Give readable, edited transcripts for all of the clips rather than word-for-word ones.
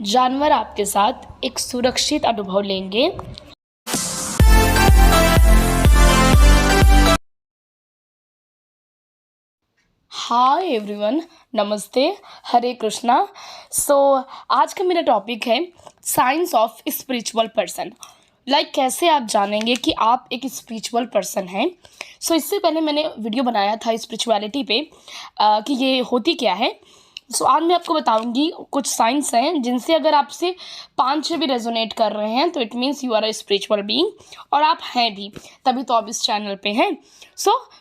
जानवर आपके साथ एक सुरक्षित अनुभव लेंगे। हाय एवरीवन, नमस्ते, हरे कृष्णा। आज का मेरा टॉपिक है साइंस ऑफ स्पिरिचुअल पर्सन। कैसे आप जानेंगे कि आप एक स्पिरिचुअल पर्सन हैं। इससे पहले मैंने वीडियो बनाया था स्पिरिचुअलिटी पे कि ये होती क्या है। आज मैं आपको बताऊंगी कुछ साइंस हैं जिनसे अगर आपसे 5-6 भी रेजोनेट कर रहे हैं तो it means you are a spiritual being, और आप हैं भी, तभी तो आप इस चैनल पे हैं।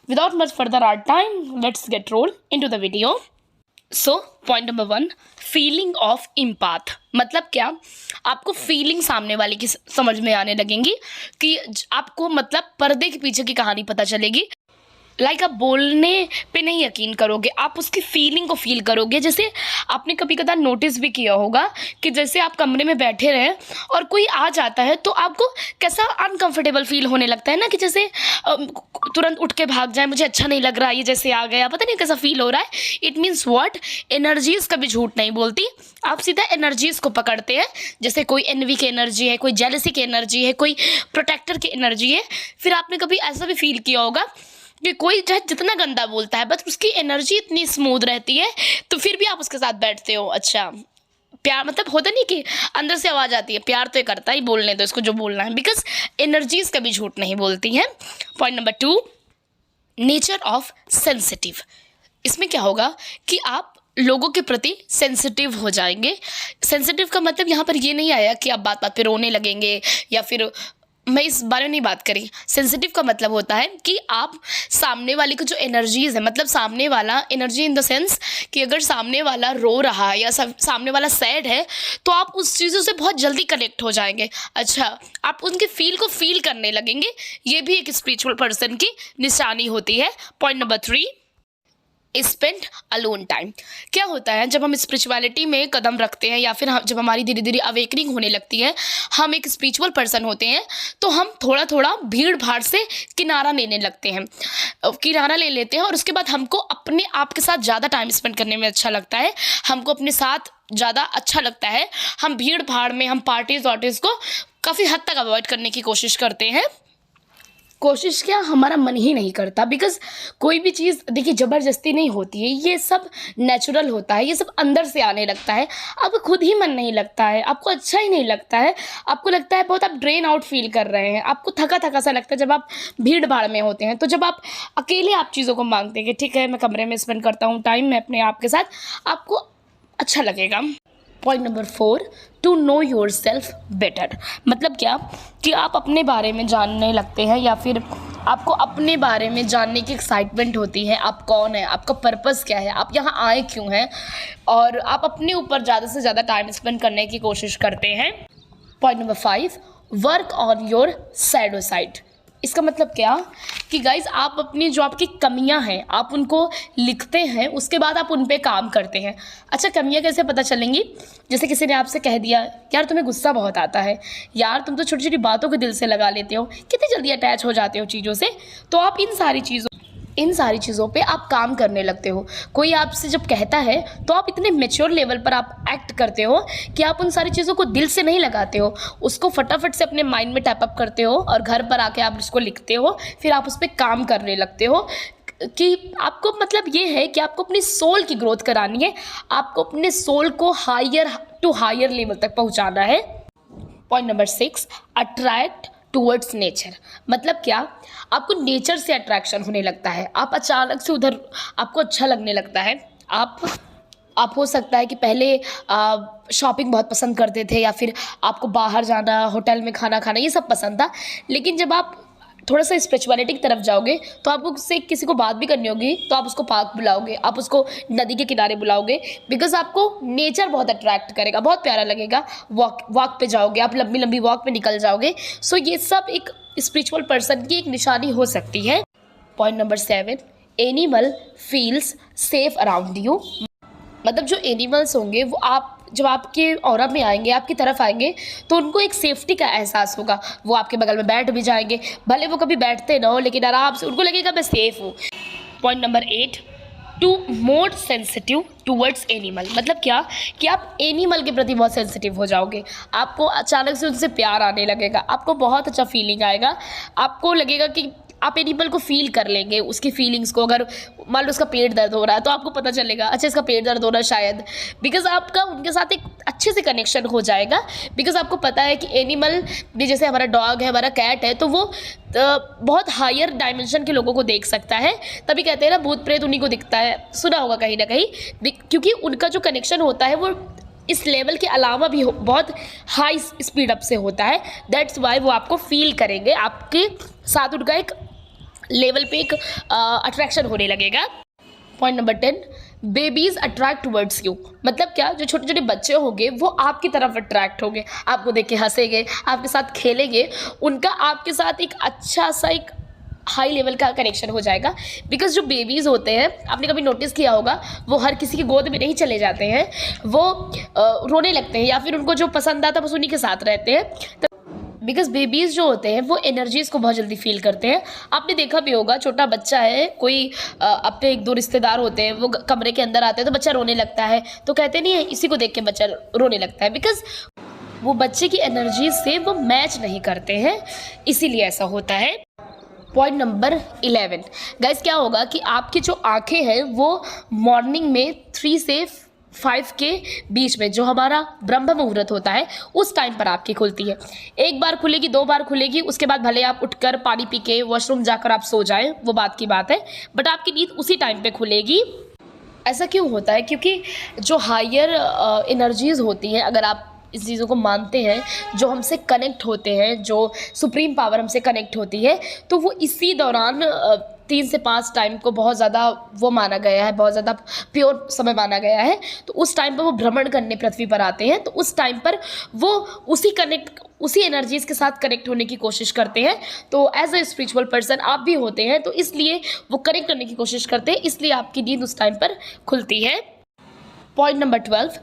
Without much further our time, let's get roll into the video. Point number 1, feeling of empath. मतलब क्या? आपको फीलिंग सामने वाले की समझ में आने लगेंगी कि आपको मतलब पर्दे के पीछे की कहानी पता चलेगी। आप बोलने पे नहीं यकीन करोगे, आप उसकी फीलिंग को फील करोगे। जैसे आपने कभी कदा नोटिस भी किया होगा कि जैसे आप कमरे में बैठे रहे और कोई आ जाता है तो आपको कैसा अनकंफर्टेबल फील होने लगता है ना, कि जैसे तुरंत उठ के भाग जाए, मुझे अच्छा नहीं लग रहा, ये जैसे आ गया, पता नहीं कैसा फील हो रहा है। It means what? एनर्जीज कभी झूठ नहीं बोलती। आप सीधा एनर्जीज को पकड़ते हैं। जैसे कोई एनवी की एनर्जी है, कोई जेलसी की एनर्जी है, कोई प्रोटेक्टर की एनर्जी है। फिर आपने कभी ऐसा भी फील किया होगा कि कोई चाहे जितना गंदा बोलता है बस उसकी एनर्जी इतनी स्मूथ रहती है तो फिर भी आप उसके साथ बैठते हो। अच्छा, प्यार मतलब होता नहीं कि अंदर से आवाज़ आती है, प्यार तो ये करता ही, बोलने दो इसको जो बोलना है, बिकॉज एनर्जीज कभी झूठ नहीं बोलती हैं। Point number 2, nature of sensitive. इसमें क्या होगा कि आप लोगों के प्रति सेंसिटिव हो जाएंगे। सेंसिटिव का मतलब यहाँ पर ये नहीं आया कि आप बात बात पे रोने लगेंगे, या फिर मैं इस बारे में नहीं बात करी। सेंसिटिव का मतलब होता है कि आप सामने वाले को जो एनर्जीज है, मतलब सामने वाला एनर्जी इन द सेंस कि अगर सामने वाला रो रहा है या सामने वाला सैड है तो आप उस चीज़ों से बहुत जल्दी कनेक्ट हो जाएंगे। अच्छा, आप उनके फील को फील करने लगेंगे। ये भी एक स्पिरिचुअल पर्सन की निशानी होती है। Point number 3, spend alone time. क्या होता है जब हम स्पिरिचुअलिटी में कदम रखते हैं या फिर जब हमारी धीरे धीरे अवेकनिंग होने लगती है, हम एक स्पिरिचुअल पर्सन होते हैं, तो हम थोड़ा थोड़ा भीड़ भाड़ से किनारा लेने लगते हैं, किनारा ले लेते हैं। और उसके बाद हमको अपने आप के साथ ज़्यादा टाइम स्पेंड करने में अच्छा लगता है, हमको अपने साथ ज़्यादा अच्छा लगता है। हम भीड़ भाड़ में, हम पार्टीज़ वार्टीज़ को काफ़ी हद तक अवॉइड करने की कोशिश करते हैं। कोशिश क्या, हमारा मन ही नहीं करता। बिकॉज कोई भी चीज़ देखिए ज़बरदस्ती नहीं होती है, ये सब नेचुरल होता है, ये सब अंदर से आने लगता है। आपको खुद ही मन नहीं लगता है, आपको अच्छा ही नहीं लगता है, आपको लगता है बहुत आप ड्रेन आउट फील कर रहे हैं, आपको थका थका सा लगता है जब आप भीड़ भाड़ में होते हैं। तो जब आप अकेले आप चीज़ों को मांगते हैं कि ठीक है मैं कमरे में स्पेंड करता हूँ टाइम मैं अपने आप के साथ, आपको अच्छा लगेगा। Point number 4, to know yourself better. मतलब क्या कि आप अपने बारे में जानने लगते हैं, या फिर आपको अपने बारे में जानने की एक्साइटमेंट होती है। आप कौन है, आपका पर्पस क्या है, आप यहाँ आए क्यों हैं, और आप अपने ऊपर ज़्यादा से ज़्यादा टाइम स्पेंड करने की कोशिश करते हैं। Point number 5, work on your shadow side. इसका मतलब क्या कि गाइज आप अपनी जो आपकी कमियां हैं आप उनको लिखते हैं, उसके बाद आप उन पे काम करते हैं। अच्छा, कमियां कैसे पता चलेंगी? जैसे किसी ने आपसे कह दिया यार तुम्हें गुस्सा बहुत आता है, यार तुम तो छोटी छोटी बातों को दिल से लगा लेते हो, कितनी जल्दी अटैच हो जाते हो चीज़ों से। तो आप इन सारी चीज़ों पे आप काम करने लगते हो। कोई आपसे जब कहता है तो आप इतने मैच्योर लेवल पर आप एक्ट करते हो कि आप उन सारी चीज़ों को दिल से नहीं लगाते हो, उसको फटाफट से अपने माइंड में टैप अप करते हो और घर पर आके आप उसको लिखते हो, फिर आप उस पर काम करने लगते हो। कि आपको मतलब ये है कि आपको अपनी सोल की ग्रोथ करानी है, आपको अपने सोल को हायर टू हायर लेवल तक पहुँचाना है। Point number 6, attract towards nature. मतलब क्या, आपको नेचर से अट्रैक्शन होने लगता है, आप अचानक से उधर आपको अच्छा लगने लगता है। आप हो सकता है कि पहले शॉपिंग बहुत पसंद करते थे, या फिर आपको बाहर जाना, होटल में खाना खाना ये सब पसंद था, लेकिन जब आप थोड़ा सा स्पिरिचुअलिटी की तरफ जाओगे तो आपको उससे किसी को बात भी करनी होगी तो आप उसको पार्क बुलाओगे, आप उसको नदी के किनारे बुलाओगे, बिकॉज आपको नेचर बहुत अट्रैक्ट करेगा, बहुत प्यारा लगेगा। वॉक पे जाओगे, आप लंबी लंबी वॉक पे निकल जाओगे। सो ये सब एक स्पिरिचुअल पर्सन की एक निशानी हो सकती है। Point number 7, animal feels safe around you. मतलब जो एनिमल्स होंगे वो आप जब आपके ऑरा में आएंगे, आपकी तरफ आएंगे, तो उनको एक सेफ्टी का एहसास होगा। वो आपके बगल में बैठ भी जाएंगे, भले वो कभी बैठते ना हो, लेकिन आराम से उनको लगेगा मैं सेफ हूँ। Point number 8, to more sensitive towards animal. मतलब क्या कि आप एनिमल के प्रति बहुत सेंसिटिव हो जाओगे, आपको अचानक से उनसे प्यार आने लगेगा, आपको बहुत अच्छा फीलिंग आएगा, आपको लगेगा कि आप एनिमल को फील कर लेंगे, उसकी फीलिंग्स को। अगर मान लो उसका पेट दर्द हो रहा है तो आपको पता चलेगा अच्छा इसका पेट दर्द हो रहा है शायद, बिकॉज आपका उनके साथ एक अच्छे से कनेक्शन हो जाएगा। बिकॉज आपको पता है कि एनिमल भी, जैसे हमारा डॉग है, हमारा कैट है, तो वो बहुत हायर डायमेंशन के लोगों को देख सकता है। तभी कहते हैं ना भूत प्रेत उन्हीं को दिखता है, सुना होगा कहीं ना कहीं, क्योंकि उनका जो कनेक्शन होता है वो इस लेवल के अलावा भी बहुत हाई स्पीड अप से होता है। दैट्स वाई वो आपको फील करेंगे, आपके साथ उनका एक लेवल पे एक अट्रैक्शन होने लगेगा। Point number 10, babies attract towards you. मतलब क्या, जो छोटे छोटे बच्चे होंगे वो आपकी तरफ अट्रैक्ट होंगे, आपको देख के हंसेंगे, आपके साथ खेलेंगे, उनका आपके साथ एक अच्छा सा एक हाई लेवल का कनेक्शन हो जाएगा। बिकॉज जो बेबीज़ होते हैं, आपने कभी नोटिस किया होगा, वो हर किसी की गोद में नहीं चले जाते हैं, वो रोने लगते हैं या फिर उनको जो पसंद आता है बस उन्हीं के साथ रहते हैं। बिकॉज बेबीज़ जो होते हैं वो एनर्जीज़ को बहुत जल्दी फील करते हैं। आपने देखा भी होगा, छोटा बच्चा है, कोई अपने एक दो रिश्तेदार होते हैं, वो कमरे के अंदर आते हैं तो बच्चा रोने लगता है, तो कहते नहीं है इसी को देख के बच्चा रोने लगता है, बिकॉज वो बच्चे की एनर्जी से वो मैच नहीं करते हैं, इसीलिए ऐसा होता है। पॉइंट नंबर 11, गाइस क्या होगा कि आपकी जो आंखें हैं वो मॉर्निंग में 3 से 5 के बीच में, जो हमारा ब्रह्म मुहूर्त होता है, उस टाइम पर आपकी खुलती है। एक बार खुलेगी, 2 बार खुलेगी, उसके बाद भले आप उठकर पानी पी के वॉशरूम जाकर आप सो जाएं, वो बात की बात है, बट आपकी नींद उसी टाइम पे खुलेगी। ऐसा क्यों होता है? क्योंकि जो हायर एनर्जीज़ होती हैं, अगर आप इस चीज़ों को मानते हैं, जो हमसे कनेक्ट होते हैं, जो सुप्रीम पावर हमसे कनेक्ट होती है, तो वो इसी दौरान 3 से 5 टाइम को बहुत ज़्यादा वो माना गया है, बहुत ज़्यादा प्योर समय माना गया है। तो उस टाइम पर वो भ्रमण करने पृथ्वी पर आते हैं, तो उस टाइम पर वो उसी एनर्जीज़ के साथ कनेक्ट होने की कोशिश करते हैं। तो एज अ स्पिरिचुअल पर्सन आप भी होते हैं, तो इसलिए वो कनेक्ट करने की कोशिश करते हैं, इसलिए आपकी नींद उस टाइम पर खुलती है। Point number 12,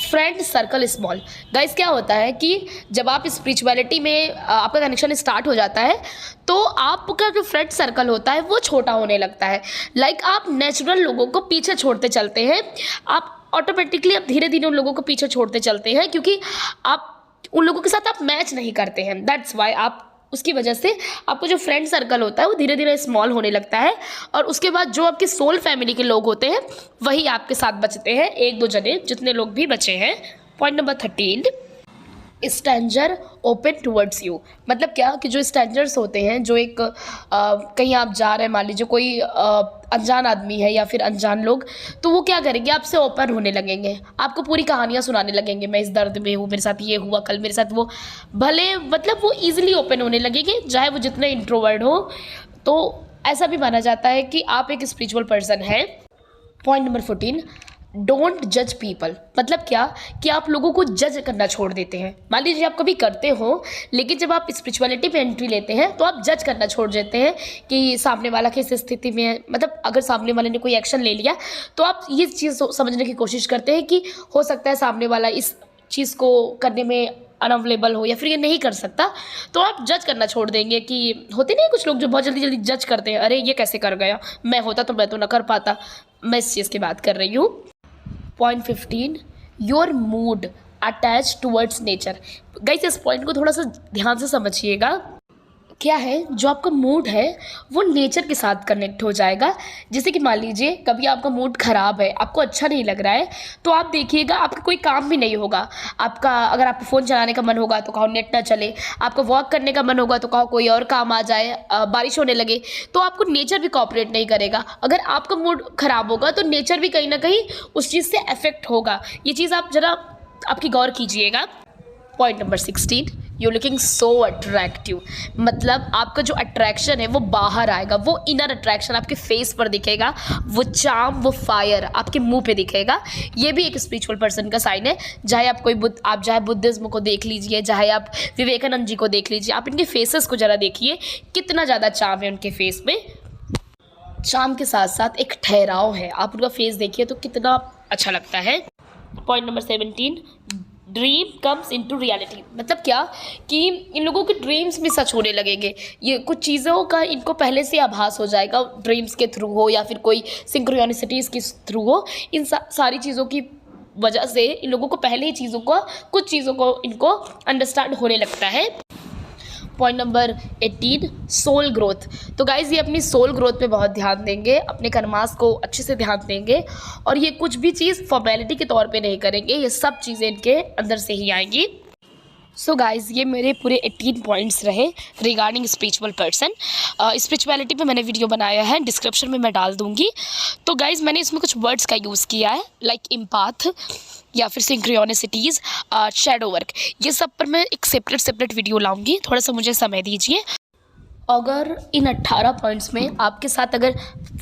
friend circle small. Guys क्या होता है कि जब आप स्पिरिचुअलिटी में आपका कनेक्शन स्टार्ट हो जाता है, तो आपका जो फ्रेंड सर्कल होता है वो छोटा होने लगता है। लाइक आप नेचुरल लोगों को पीछे छोड़ते चलते हैं, आप ऑटोमेटिकली आप धीरे धीरे उन लोगों को पीछे छोड़ते चलते हैं, क्योंकि आप उन लोगों के साथ आप मैच नहीं करते हैं। दैट्स वाई आप उसकी वजह से आपको जो फ्रेंड सर्कल होता है वो धीरे धीरे स्मॉल होने लगता है, और उसके बाद जो आपके सोल फैमिली के लोग होते हैं वही आपके साथ बचते हैं, 1-2 जने, जितने लोग भी बचे हैं। Point number 13, stranger open towards you. मतलब क्या कि जो स्ट्रेंजर्स होते हैं, जो एक कहीं आप जा रहे हैं, मान लीजिए कोई अनजान आदमी है या फिर अनजान लोग, तो वो क्या करेंगे, आपसे ओपन होने लगेंगे, आपको पूरी कहानियाँ सुनाने लगेंगे, मैं इस दर्द में हूँ, मेरे साथ ये हुआ, कल मेरे साथ वो, भले मतलब वो ईजिली ओपन होने लगेंगे, चाहे वो जितने इंट्रोवर्ट हो। तो ऐसा भी माना जाता है कि आप एक स्पिरिचुअल पर्सन हैं। पॉइंट नंबर 14, डोंट जज पीपल। मतलब क्या कि आप लोगों को जज करना छोड़ देते हैं। मान लीजिए आप कभी करते हो, लेकिन जब आप स्पिरिचुअलिटी पे एंट्री लेते हैं तो आप जज करना छोड़ देते हैं कि सामने वाला किस स्थिति में है। मतलब अगर सामने वाले ने कोई एक्शन ले लिया तो आप ये चीज़ समझने की कोशिश करते हैं कि हो सकता है सामने वाला इस चीज़ को करने में अनअवेलेबल हो या फिर ये नहीं कर सकता, तो आप जज करना छोड़ देंगे। कि होते नहीं कुछ लोग जो बहुत जल्दी जल्दी जज करते हैं, अरे ये कैसे कर गया, मैं होता तो मैं तो ना कर पाता। मैं इस चीज़ की बात कर रही हूँ। Point 15, your mood attach towards nature. Guys इस पॉइंट को थोड़ा सा ध्यान से समझिएगा। क्या है, जो आपका मूड है वो नेचर के साथ कनेक्ट हो जाएगा। जैसे कि मान लीजिए कभी आपका मूड ख़राब है, आपको अच्छा नहीं लग रहा है, तो आप देखिएगा आपका कोई काम भी नहीं होगा। आपका अगर आपको फ़ोन चलाने का मन होगा तो कहो नेट ना चले, आपको वॉक करने का मन होगा तो कहो कोई और काम आ जाए, बारिश होने लगे, तो आपको नेचर भी कोऑपरेट नहीं करेगा। अगर आपका मूड ख़राब होगा तो नेचर भी कहीं ना कहीं उस चीज़ से अफेक्ट होगा। ये चीज़ आप ज़रा आपकी गौर कीजिएगा। Point number 16, you looking so attractive. मतलब आपका जो अट्रैक्शन है वो बाहर आएगा, वो इनर अट्रैक्शन आपके फेस पर दिखेगा, वो चार्म, वो फायर आपके मुंह पे दिखेगा। ये भी एक स्पिरिचुअल पर्सन का साइन है। चाहे आप आप चाहे बुद्धिज्म को देख लीजिए, चाहे आप विवेकानंद जी को देख लीजिए, आप इनके फेसेस को ज़रा देखिए, कितना ज़्यादा चार्म है उनके फेस में। चार्म के साथ साथ एक ठहराव है, आप उनका फेस देखिए तो कितना अच्छा लगता है। Point number 17, dream comes into reality, मतलब क्या कि इन लोगों के ड्रीम्स भी सच होने लगेंगे। ये कुछ चीज़ों का इनको पहले से आभास हो जाएगा, ड्रीम्स के थ्रू हो या फिर कोई सिंक्रोनिसिटीज़ के थ्रू हो। इन सारी चीज़ों की वजह से इन लोगों को पहले ही कुछ चीज़ों को इनको अंडरस्टैंड होने लगता है। Point number 18, soul growth. तो गाइज़ ये अपनी सोल ग्रोथ पे बहुत ध्यान देंगे, अपने कर्मास को अच्छे से ध्यान देंगे और ये कुछ भी चीज़ फॉर्मेलिटी के तौर पे नहीं करेंगे, ये सब चीज़ें इनके अंदर से ही आएंगी। सो गाइज़ ये मेरे पूरे 18 पॉइंट्स रहे रिगार्डिंग स्पिरिचुअल पर्सन। स्पिरिचुअलिटी पे मैंने वीडियो बनाया है, डिस्क्रिप्शन में मैं डाल दूँगी। तो गाइज़ मैंने इसमें कुछ वर्ड्स का यूज़ किया है, लाइक इम्पाथ या फिर सिंक्रोनिसिटीज़, शैडो वर्क, ये सब पर मैं एक सेपरेट वीडियो लाऊंगी। थोड़ा सा मुझे समय दीजिए। अगर इन 18 पॉइंट्स में आपके साथ अगर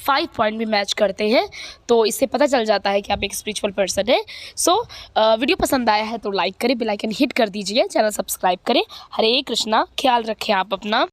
5 पॉइंट भी मैच करते हैं तो इससे पता चल जाता है कि आप एक स्पिरिचुअल पर्सन है। सो वीडियो पसंद आया है तो लाइक करें, बेल आइकन हिट कर दीजिए, चैनल सब्सक्राइब करें। हरे कृष्णा, ख्याल रखें आप अपना।